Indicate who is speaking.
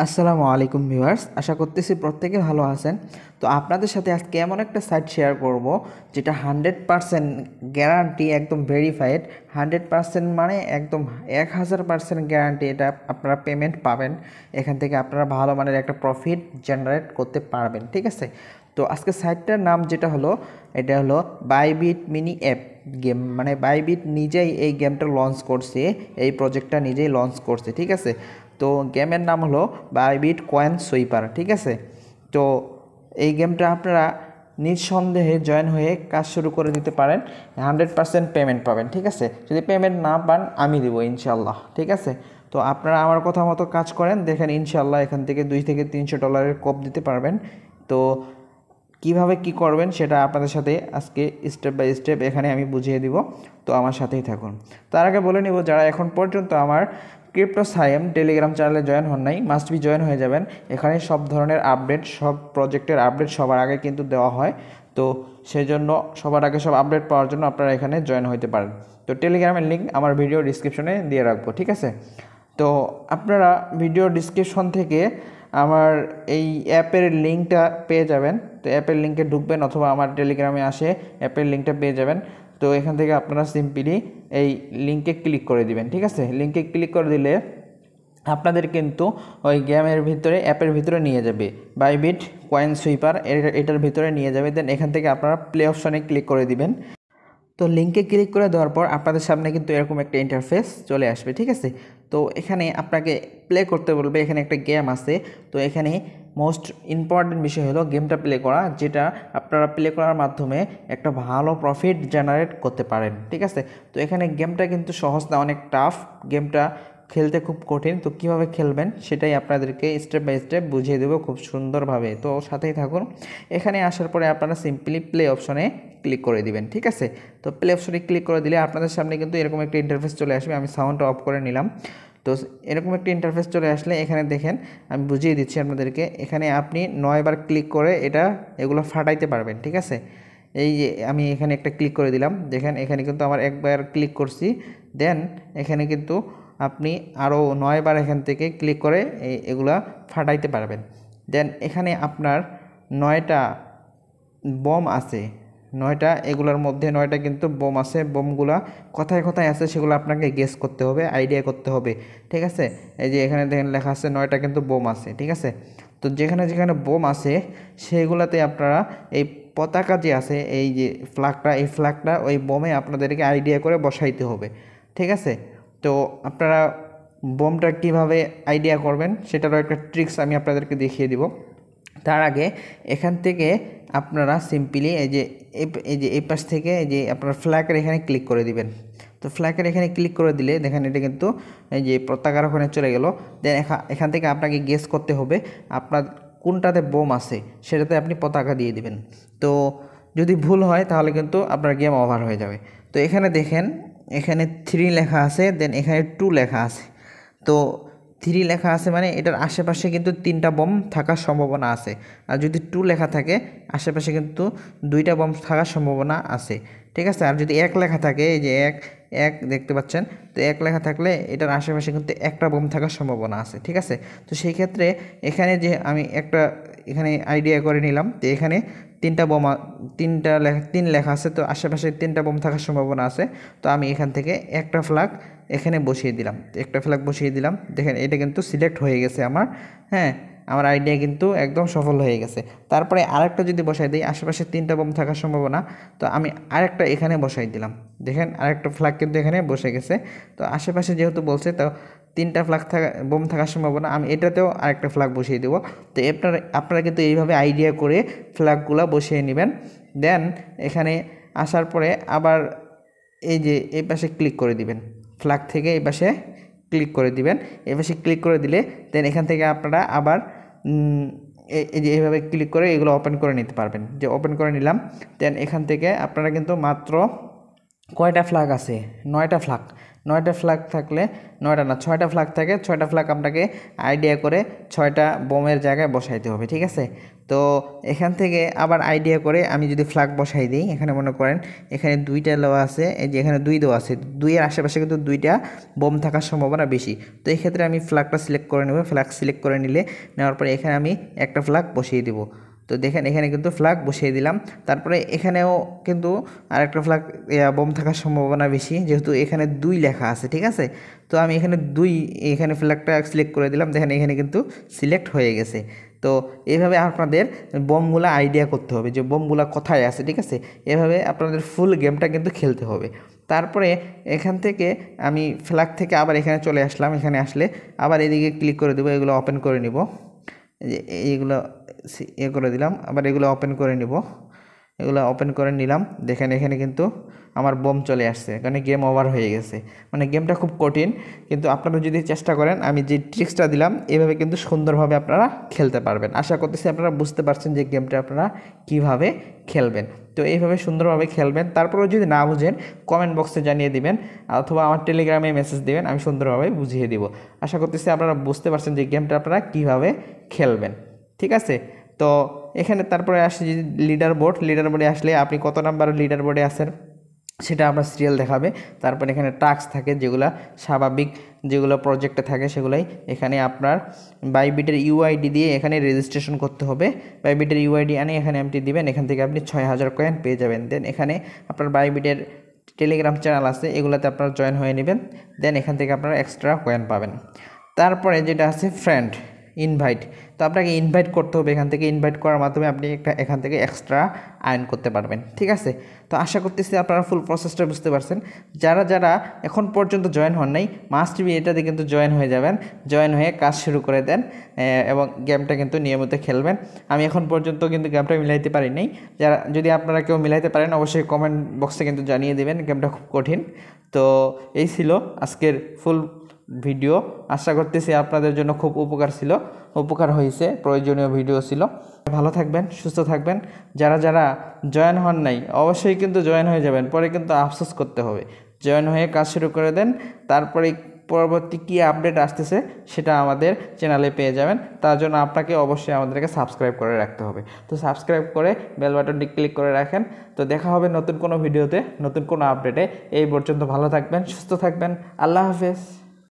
Speaker 1: আসসালামু আলাইকুম ভিউয়ার্স, আশা করতেছি প্রত্যেকে ভালো আছেন। তো আপনাদের সাথে আজকে এমন একটা সাইট শেয়ার করব যেটা 100% গ্যারান্টি, একদম ভেরিফাইড। 100% মানে একদম 1000% গ্যারান্টি, এটা আপনারা পেমেন্ট পাবেন। এখান থেকে আপনারা ভালো মানের একটা প্রফিট জেনারেট করতে পারবেন, ঠিক আছে। তো আজকে সাইটটার নাম যেটা হলো, এটা হলো বাইবিট মিনি অ্যাপ গেম। মানে বাইবিট নিজেই এই গেমটা লঞ্চ করছে, এই প্রজেক্টটা নিজেই লঞ্চ করছে, ঠিক আছে। তো গেমের নাম হলো বাইবিট কয়েন সুইপার, ঠিক আছে। তো এই গেমটা আপনারা নিঃসন্দেহে জয়েন হয়ে কাজ শুরু করে দিতে পারেন। 100% পেমেন্ট পাবেন, ঠিক আছে। যদি পেমেন্ট না পান আমি দিব ইনশাল্লাহ, ঠিক আছে। তো আপনারা আমার কথা মতো কাজ করেন, দেখেন ইনশাল্লাহ এখান থেকে $200-300 কোপ দিতে পারবেন। তো কিভাবে কি করবেন সেটা আপনাদের সাথে আজকে স্টেপ বাই স্টেপ এখানে আমি বুঝিয়ে দিব। তো আমার সাথেই থাকুন। তার আগে বলে নিব, যারা এখন পর্যন্ত আমার ক্রিপ্টো সাইম টেলিগ্রাম চ্যানেলে জয়েন হন নাই, মাস্ট বি জয়েন হয়ে যাবেন। এখানে সব ধরনের আপডেট, সব প্রজেক্টের আপডেট সবার আগে কিন্তু দেওয়া হয়। তো সেই জন্য সবার আগে সব আপডেট পাওয়ার জন্য আপনারা এখানে জয়েন হতে পারেন। তো টেলিগ্রামের লিঙ্ক আমার ভিডিও ডিসক্রিপশনে দিয়ে রাখবো, ঠিক আছে। তো আপনারা ভিডিও ডিসক্রিপশন থেকে আমার এই অ্যাপের লিঙ্কটা পেয়ে যাবেন। তো অ্যাপের লিঙ্কে ঢুকবেন অথবা আমার টেলিগ্রামে আসে অ্যাপের লিঙ্কটা পেয়ে যাবেন। তো এখান থেকে আপনারা সিম্পলি এই লিঙ্কে ক্লিক করে দিবেন, ঠিক আছে। লিঙ্কে ক্লিক করে দিলে আপনাদের কিন্তু ওই গেমের ভিতরে, অ্যাপের ভিতরে নিয়ে যাবে, বাইবিট কয়েন সুইপার এটার ভিতরে নিয়ে যাবে। দেন এখান থেকে আপনারা প্লে অপশনে ক্লিক করে দিবেন। তো লিঙ্কে ক্লিক করে দেওয়ার পর আপনাদের সামনে কিন্তু এরকম একটা ইন্টারফেস চলে আসবে, ঠিক আছে। তো এখানে আপনাকে প্লে করতে বলবে, এখানে একটা গেম আছে। তো এখানে মোস্ট ইম্পর্টেন্ট বিষয় হলো গেমটা প্লে করা, যেটা আপনারা প্লে করার মাধ্যমে একটা ভালো প্রফিট জেনারেট করতে পারেন, ঠিক আছে। তো এখানে গেমটা কিন্তু সহজ না, অনেক টাফ গেমটা, খেলতে খুব কঠিন। তো কীভাবে খেলবেন সেটাই আপনাদেরকে স্টেপ বাই স্টেপ বুঝিয়ে দেবো খুব সুন্দরভাবে। তো সাথেই থাকুন। এখানে আসার পরে আপনারা সিম্পলি প্লে অপশনে ক্লিক করে দিবেন, ঠিক আছে। তো প্লে অপশনে ক্লিক করে দিলে আপনাদের সামনে কিন্তু এরকম একটা ইন্টারফেস চলে আসবে। আমি সাউন্ডটা অফ করে নিলাম। তো এরকম একটা ইন্টারফেস চলে আসলে এখানে দেখেন, আমি বুঝিয়ে দিচ্ছি আপনাদেরকে। এখানে আপনি 9বার ক্লিক করে এগুলো ফাটাইতে পারবেন, ঠিক আছে। এই যে আমি এখানে একটা ক্লিক করে দিলাম, দেখেন এখানে কিন্তু আমার একবার ক্লিক করছি। দেন এখানে কিন্তু আপনি আরও 9বার এখান থেকে ক্লিক করে এগুলা ফাটাইতে পারবেন। দেন এখানে আপনার 9টা বম আছে, 9টা, এগুলোর মধ্যে 9টা কিন্তু বম আছে। বমগুলা কোথায় কোথায় আছে সেগুলো আপনাকে গেস করতে হবে, আইডিয়া করতে হবে, ঠিক আছে। এই যে এখানে দেখেন লেখা আছে 9টা কিন্তু বোম আছে, ঠিক আছে। তো যেখানে যেখানে বোম আছে সেগুলোতে আপনারা এই পতাকা যে আছে, এই যে ফ্ল্যাগটা, এই ফ্ল্যাগটা ওই বোমে আপনাদেরকে আইডিয়া করে বসাইতে হবে, ঠিক আছে। তো আপনারা বোমটা কিভাবে আইডিয়া করবেন সেটারও একটা ট্রিক্স আমি আপনাদেরকে দেখিয়ে দিব। তার আগে এখান থেকে আপনারা সিম্পলি এই পাশ থেকে এই যে আপনার ফ্ল্যাগের এখানে ক্লিক করে দিবেন। তো ফ্ল্যাগের এখানে ক্লিক করে দিলে দেখেন এটা কিন্তু এই যে পতাকার ওখানে চলে গেল। দেন এখান থেকে আপনাকে গেস করতে হবে আপনার কোনটাতে বোম আছে, সেটাতে আপনি পতাকা দিয়ে দিবেন। তো যদি ভুল হয় তাহলে কিন্তু আপনার গেম ওভার হয়ে যাবে। তো এখানে দেখেন, এখানে 3 লেখা আছে, দেন এখানে 2 লেখা আছে। তো 3 লেখা আছে মানে এটার আশেপাশে কিন্তু 3টা বম থাকার সম্ভাবনা আছে। আর যদি 2 লেখা থাকে আশেপাশে কিন্তু 2টা বম থাকার সম্ভাবনা আছে, ঠিক আছে। আর যদি 1 লেখা থাকে, এই যে এক এক দেখতে পাচ্ছেন, তো 1 লেখা থাকলে এটার আশেপাশে কিন্তু একটা বম থাকার সম্ভাবনা আছে, ঠিক আছে। তো সেই ক্ষেত্রে এখানে যে আমি একটা এখানে আইডিয়া করে নিলাম, তো এখানে 3 লেখা আছে, তো আশেপাশে 3টা বম থাকার সম্ভাবনা আছে। তো আমি এখান থেকে একটা ফ্ল্যাগ এখানে বসিয়ে দিলাম, একটা ফ্ল্যাগ বসিয়ে দিলাম। দেখেন এটা কিন্তু সিলেক্ট হয়ে গেছে আমার, হ্যাঁ, আমার আইডিয়া কিন্তু একদম সফল হয়ে গেছে। তারপরে আরেকটা যদি বসাই দিই, আশেপাশে 3টা বম থাকার সম্ভাবনা, তো আমি আরেকটা এখানে বসাই দিলাম। দেখেন আরেকটা ফ্ল্যাগ কিন্তু এখানে বসে গেছে। তো আশেপাশে যেহেতু বলছে, তো 3টা বোম থাকার সম্ভাবনা, আমি এটাতেও আরেকটা ফ্ল্যাগ বসিয়ে দেবো। তো আপনারা কিন্তু এইভাবে আইডিয়া করে ফ্ল্যাগগুলো বসিয়ে নেবেন। দেন এখানে আসার পরে আবার এই যে এই পাশে ক্লিক করে দিবেন, ফ্ল্যাগ থেকে এই পাশে ক্লিক করে দিবেন। এই পাশে ক্লিক করে দিলে দেন এখান থেকে আপনারা আবার এই যে এইভাবে ক্লিক করে এগুলো ওপেন করে নিতে পারবেন। যে ওপেন করে নিলাম, দেন এখান থেকে আপনারা কিন্তু মাত্র কয়টা ফ্ল্যাগ আছে, 9টা ফ্ল্যাগ, 9টা ফ্ল্যাগ থাকলে 9টা না 6টা ফ্ল্যাগ থাকে 6টা ফ্ল্যাগ আপনাকে আইডিয়া করে 6টা বোমের জায়গায় বসাইতে হবে ঠিক আছে তো এখান থেকে আবার আইডিয়া করে আমি যদি ফ্ল্যাগ বসাই দিই এখানে মনে করেন এখানে 2টা দেওয়া আছে এই যে এখানে 2 দেওয়া আছে 2 এর আশেপাশে কিন্তু 2টা বোম থাকার সম্ভাবনা বেশি তো এই ক্ষেত্রে আমি ফ্ল্যাগটা সিলেক্ট করে নেব ফ্ল্যাগ সিলেক্ট করে নিলে নেওয়ার পরে এখানে আমি একটা ফ্ল্যাগ বসিয়ে দেব তো দেখেন এখানে কিন্তু ফ্ল্যাগ বসিয়ে দিলাম তারপরে এখানেও কিন্তু আরেকটা ফ্ল্যাগ বোম থাকার সম্ভাবনা বেশি যেহেতু এখানে 2 লেখা আছে ঠিক আছে তো আমি এখানে 2 এখানে ফ্ল্যাগটা সিলেক্ট করে দিলাম দেখেন এখানে কিন্তু সিলেক্ট হয়ে গেছে তো এইভাবে আপনাদের বোমগুলো আইডিয়া করতে হবে যে বোমগুলো কোথায় আছে ঠিক আছে এভাবে আপনাদের ফুল গেমটা কিন্তু খেলতে হবে তারপরে এখান থেকে আমি ফ্ল্যাগ থেকে আবার এখানে চলে আসলাম এখানে আসলে আবার এদিকে ক্লিক করে দেবো এগুলো ওপেন করে নিব এইগুলো করে দিলাম আবার এগুলো ওপেন করে নিব এগুলো ওপেন করে নিলাম দেখেন এখানে কিন্তু আমার বোম চলে আসছে কারণ গেম ওভার হয়ে গেছে মানে গেমটা খুব কঠিন কিন্তু আপনারা যদি চেষ্টা করেন আমি যে ট্রিক্সটা দিলাম এভাবে কিন্তু সুন্দরভাবে আপনারা খেলতে পারবেন আশা করতেছি আপনারা বুঝতে পারছেন যে গেমটা আপনারা কিভাবে খেলবেন তো এইভাবে সুন্দরভাবে খেলবেন তারপরেও যদি না বুঝেন কমেন্ট বক্সে জানিয়ে দিবেন অথবা আমার টেলিগ্রামে মেসেজ দিবেন আমি সুন্দরভাবে বুঝিয়ে দিব আশা করতেছি আপনারা বুঝতে পারছেন যে গেমটা আপনারা কিভাবে খেলবেন ঠিক আছে তো এখানে তারপরে আসে যে লিডার বোর্ডে আসলে আপনি কত নাম্বার লিডার বোর্ডে আছেন সেটা আপনার সিরিয়াল দেখাবে তারপর এখানে টাস্ক থাকে যেগুলো স্বাভাবিক যেগুলো প্রজেক্টে থাকে সেগুলাই এখানে আপনার বাইবিটের ইউআইডি দিয়ে এখানে রেজিস্ট্রেশন করতে হবে বাইবিটের ইউআইডি আনে এখানে এমটি দিবেন এখান থেকে আপনি 6000 কয়েন পেয়ে যাবেন দেন এখানে আপনার বাইবিটের টেলিগ্রাম চ্যানেল আছে এগুলোতে আপনারা জয়েন হয়ে নেবেন দেন এখান থেকে আপনারা এক্সট্রা কয়েন পাবেন তারপরে যেটা আছে ফ্রেন্ড ইনভাইট তো আপনাকে ইনভাইট করতে হবে এখান থেকে ইনভাইট করার মাধ্যমে আপনি এখান থেকে এক্সট্রা আর্ন করতে পারবেন ঠিক আছে তো আশা করতেছি আপনারা ফুল প্রসেসটা বুঝতে পারছেন যারা এখন পর্যন্ত জয়েন হন নাই মাস্ট বি এটাতে কিন্তু জয়েন হয়ে যাবেন জয়েন হয়ে কাজ শুরু করে দেন এবং গেমটা কিন্তু নিয়মিত খেলবেন আমি এখন পর্যন্ত কিন্তু গেমটা মিলাইতে পারি নাই যদি আপনারা কেউ মিলাইতে পারেন অবশ্যই কমেন্ট বক্সে কিন্তু জানিয়ে দেবেন গেমটা খুব কঠিন তো এই ছিল আজকের ফুল ভিডিও আশা করতেছি আপনাদের জন্য খুব উপকার হয়েছে প্রয়োজনীয় ভিডিও ছিল ভালো থাকবেন সুস্থ থাকবেন যারা জয়েন হন নাই অবশ্যই কিন্তু জয়েন হয়ে যাবেন পরে কিন্তু আফসোস করতে হবে জয়েন হয়ে কাজ শুরু করে দেন তারপরে পরবর্তী কী আপডেট আসতেছে সেটা আমাদের চ্যানেলে পেয়ে যাবেন তার জন্য আপনাকে অবশ্যই আমাদেরকে সাবস্ক্রাইব করে রাখতে হবে তো সাবস্ক্রাইব করে বেল বাটনটি ক্লিক করে রাখেন তো দেখা হবে নতুন কোনো ভিডিওতে নতুন কোনো আপডেটে এই পর্যন্ত ভালো থাকবেন সুস্থ থাকবেন আল্লাহ হাফেজ